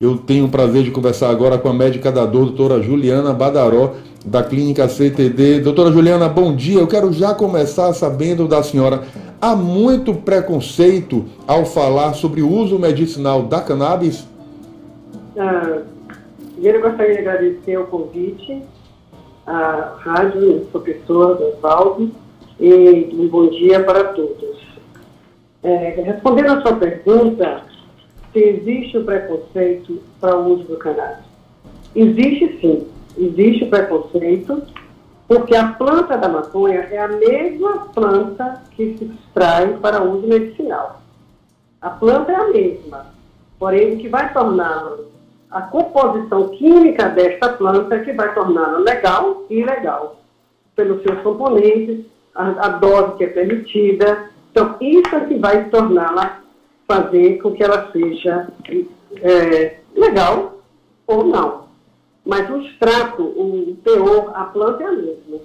Eu tenho o prazer de conversar agora com a médica da dor, doutora Juliana Badaró, da Clínica CTD. Doutora Juliana, bom dia. Eu quero já começar sabendo da senhora. Há muito preconceito ao falar sobre o uso medicinal da cannabis? Ah, Primeiro, eu gostaria de agradecer o convite à rádio, professor Oswaldo, e um bom dia para todos. Respondendo à sua pergunta, se existe o preconceito para o uso do cannabis. Existe sim, existe o preconceito, porque a planta da maconha é a mesma planta que se extrai para uso medicinal. A planta é a mesma, porém o que vai torná-la, a composição química desta planta é que vai torná-la legal e ilegal, pelos seus componentes, a dose que é permitida. Então, isso é que vai torná-la, fazer com que ela seja legal ou não. Mas o extrato, o teor, a planta é a mesma.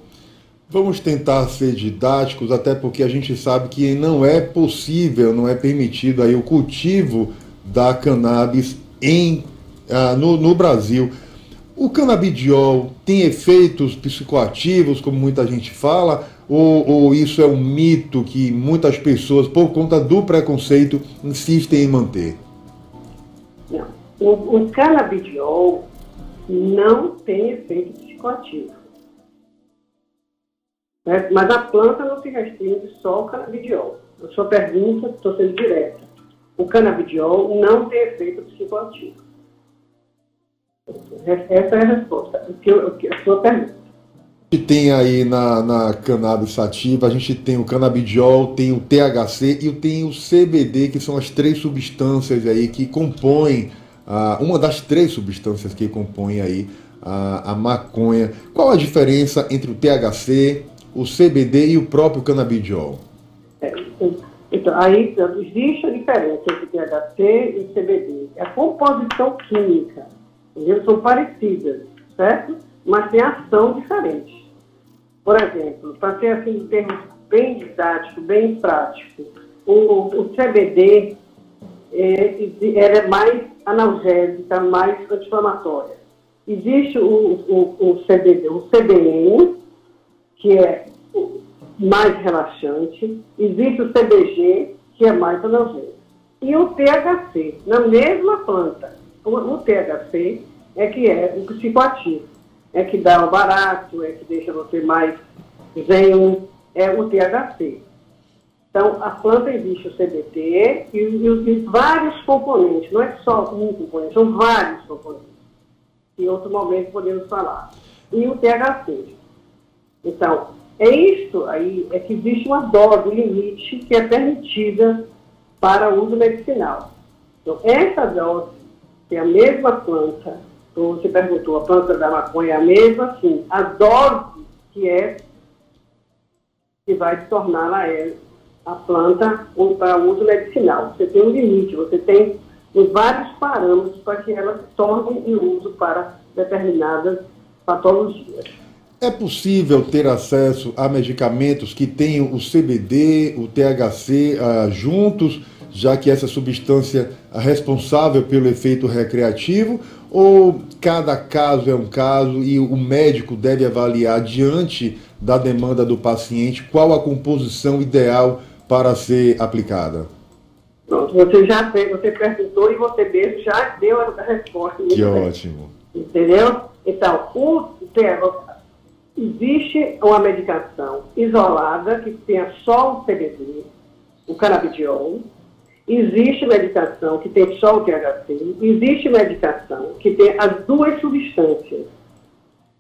Vamos tentar ser didáticos, até porque a gente sabe que não é possível, não é permitido aí o cultivo da cannabis no Brasil. O canabidiol tem efeitos psicoativos, como muita gente fala, ou isso é um mito que muitas pessoas, por conta do preconceito, insistem em manter? Não. O canabidiol não tem efeito psicoativo. Né? Mas a planta não se restringe só ao canabidiol. A sua pergunta, estou sendo direta. O canabidiol não tem efeito psicoativo. Essa é a resposta. A sua pergunta. A gente tem aí na cannabis sativa, a gente tem o canabidiol, tem o THC e tem o CBD, que são as três substâncias aí que compõem, uma das três substâncias que compõem aí a maconha. Qual a diferença entre o THC, o CBD e o próprio canabidiol? Então, aí existe a diferença entre o THC e o CBD. É a composição química. Eles são parecidas, certo? Mas tem ação diferente. Por exemplo, para ser assim, em termos bem didáticos, bem práticos, o CBD é mais analgésica, mais anti-inflamatória. Existe o CBD, o CBN, que é mais relaxante. Existe o CBG, que é mais analgésico. E o THC, na mesma planta. O THC é que é o psicoativo. É que dá o barato, é que deixa você mais zen, é o THC. Então, a planta existe o CBD e vários componentes, não é só um componente, são vários componentes. Em outro momento podemos falar. E o THC. Então, é isso aí, é que existe uma dose limite que é permitida para uso medicinal. Então, essa dose, que é a mesma planta, como você perguntou, a planta da maconha é a mesma, sim. A dose que vai torná-la a planta para uso medicinal. Você tem um limite, você tem vários parâmetros para que ela se torne em uso para determinadas patologias. É possível ter acesso a medicamentos que tenham o CBD, o THC juntos, já que essa substância é responsável pelo efeito recreativo, ou cada caso é um caso e o médico deve avaliar diante da demanda do paciente qual a composição ideal para ser aplicada? Pronto, você perguntou e você mesmo já deu a resposta. Que ótimo. Entendeu? Então, existe uma medicação isolada que tenha só o CBD, o canabidiol. Existe medicação que tem só o THC. Existe medicação que tem as duas substâncias.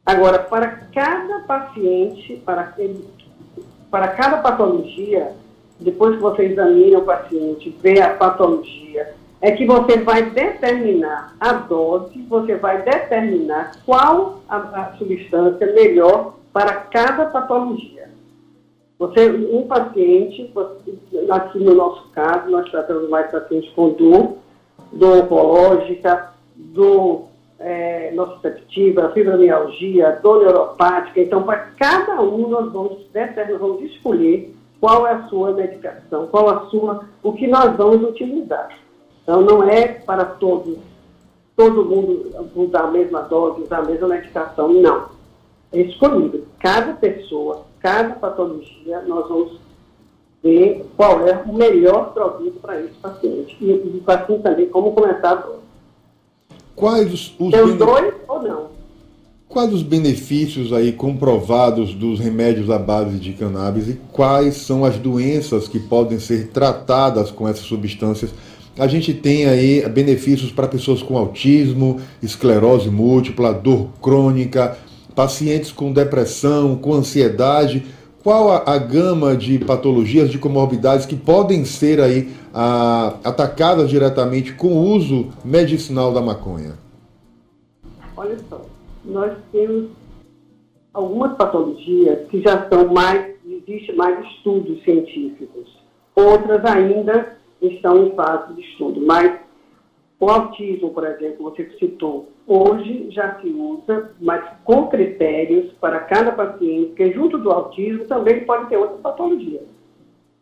Agora, para cada paciente, para cada patologia, depois que você examina o paciente, vê a patologia, é que você vai determinar a dose, você vai determinar qual a substância melhor para cada patologia. Um paciente, aqui no nosso caso, nós tratamos mais pacientes com dor oncológica, dor nociceptiva, fibromialgia, dor neuropática. Então, para cada um, nós vamos escolher qual é a sua medicação, o que nós vamos utilizar. Então, não é para todos todo mundo usar a mesma dose, usar a mesma medicação, não. É escolhido. Cada pessoa, cada patologia, nós vamos ver qual é o melhor produto para esse paciente. E o paciente também, como começar a dose. Quais os Tem os dois ou não? Quais os benefícios aí comprovados dos remédios à base de cannabis e quais são as doenças que podem ser tratadas com essas substâncias? A gente tem aí benefícios para pessoas com autismo, esclerose múltipla, dor crônica, pacientes com depressão, com ansiedade. Qual a gama de patologias, de comorbidades que podem ser aí atacadas diretamente com o uso medicinal da maconha? Olha só, nós temos algumas patologias que já estão existe mais estudos científicos. Outras ainda estão em fase de estudo, mas o autismo, por exemplo, você citou, hoje já se usa, mas com critérios para cada paciente, porque junto do autismo também pode ter outra patologia.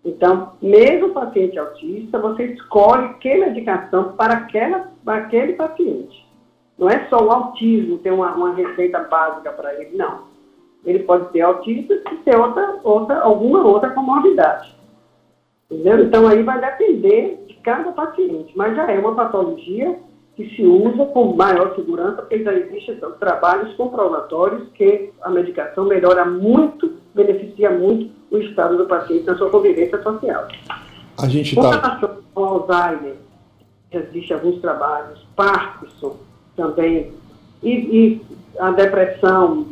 Então, mesmo o paciente autista, você escolhe que medicação para aquele paciente. Não é só o autismo ter uma receita básica para ele, não. Ele pode ter autismo e ter alguma outra comorbidade. Entendeu? Então, aí vai depender de cada paciente. Mas já é uma patologia que se usa com maior segurança, porque já existem trabalhos comprobatórios que a medicação melhora muito, beneficia muito o estado do paciente na sua convivência social. A gente com relação ao Alzheimer, existem alguns trabalhos, Parkinson também, e a depressão,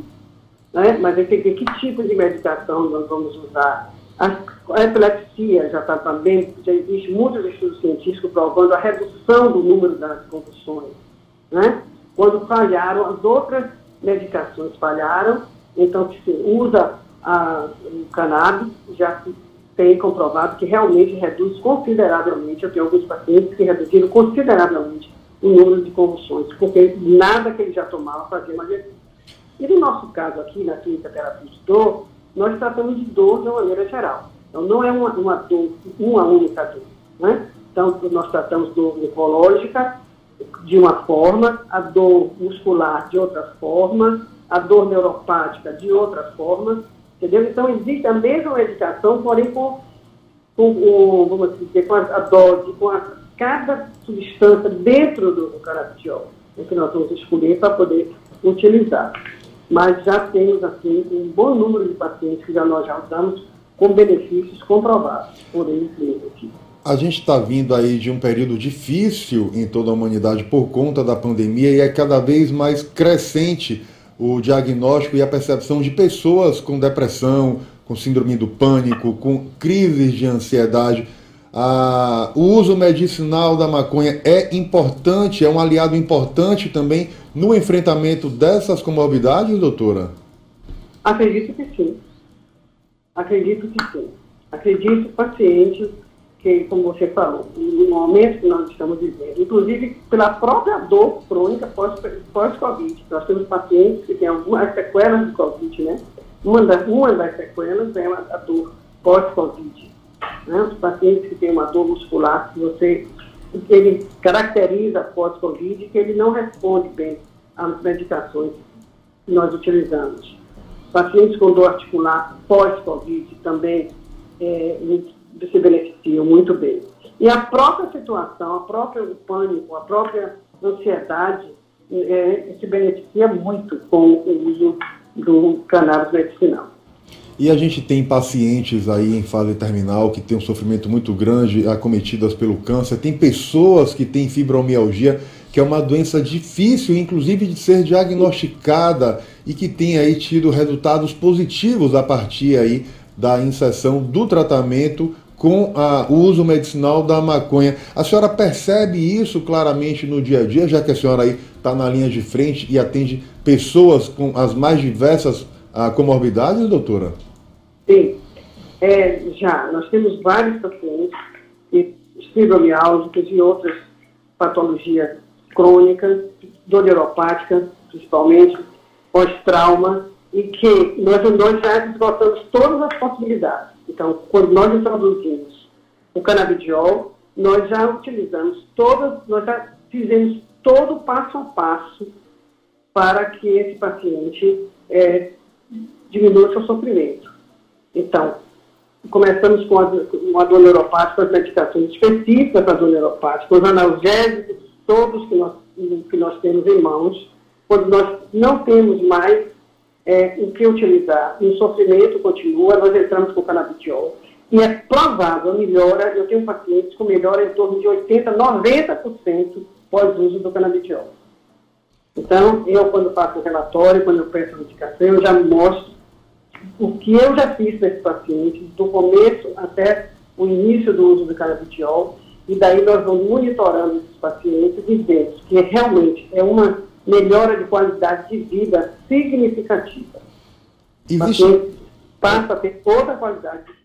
né? Mas tem que ver que tipo de medicação nós vamos usar. A epilepsia já está também, já existe muitos estudos científicos provando a redução do número das convulsões, né? Quando falharam, as outras medicações falharam, então se usa o cannabis, já se tem comprovado que realmente reduz consideravelmente. Eu tenho alguns pacientes que reduziram consideravelmente o número de convulsões, porque nada que ele já tomava fazia mais efeito. E no nosso caso aqui, na clínica terapia de dor, nós tratamos de dor de uma maneira geral. Então, não é uma dor, uma única dor, né? Então, nós tratamos dor neurológica de uma forma, a dor muscular de outra forma, a dor neuropática de outra forma, entendeu? Então, existe a mesma medicação, porém vamos dizer, com a dose, cada substância dentro do canabidiol, que nós vamos escolher para poder utilizar. Mas já temos, assim, um bom número de pacientes que nós já usamos com benefícios comprovados por eles mesmos aqui. A gente está vindo aí de um período difícil em toda a humanidade por conta da pandemia e é cada vez mais crescente o diagnóstico e a percepção de pessoas com depressão, com síndrome do pânico, com crises de ansiedade. O uso medicinal da maconha é importante, é um aliado importante também no enfrentamento dessas comorbidades, doutora? Acredito que sim. Acredito que pacientes que, como você falou, no momento que nós estamos vivendo, inclusive pela própria dor crônica pós-Covid, nós temos pacientes que têm algumas sequelas de Covid, né? Uma das sequelas é a dor pós-Covid. Né? Os pacientes que têm uma dor muscular, ele caracteriza pós-Covid que ele não responde bem às medicações que nós utilizamos. Pacientes com dor articular pós-Covid também se beneficiam muito bem. E a própria situação, o pânico, a própria ansiedade se beneficia muito com o uso do cannabis medicinal. E a gente tem pacientes aí em fase terminal que têm um sofrimento muito grande, acometidas pelo câncer. Tem pessoas que têm fibromialgia, que é uma doença difícil, inclusive, de ser diagnosticada e que tem aí tido resultados positivos a partir aí da inserção do tratamento com o uso medicinal da maconha. A senhora percebe isso claramente no dia a dia, já que a senhora aí está na linha de frente e atende pessoas com as mais diversas comorbidades, doutora? Sim. Já. Nós temos vários pacientes fibromialgicos e outras patologias crônicas, dor neuropática, principalmente, pós-trauma, e que nós já esgotamos todas as possibilidades. Então, quando nós introduzimos o canabidiol, nós já utilizamos nós já fizemos todo o passo a passo para que esse paciente diminua seu sofrimento. Então, começamos com a dor neuropática, as medicações específicas para a dor neuropática, os analgésicos todos que nós temos em mãos. Quando nós não temos mais o que utilizar e o sofrimento continua, nós entramos com o canabidiol. E é provável a melhora, eu tenho pacientes com melhora em torno de 80%, 90% pós-uso do canabidiol. Então, eu quando faço o relatório, quando eu peço a medicação, eu já mostro o que eu já fiz para esse paciente, do começo até o início do uso do canabidiol, e daí nós vamos monitorando esses pacientes e vemos que realmente é uma melhora de qualidade de vida significativa. O paciente passa a ter toda a qualidade de vida.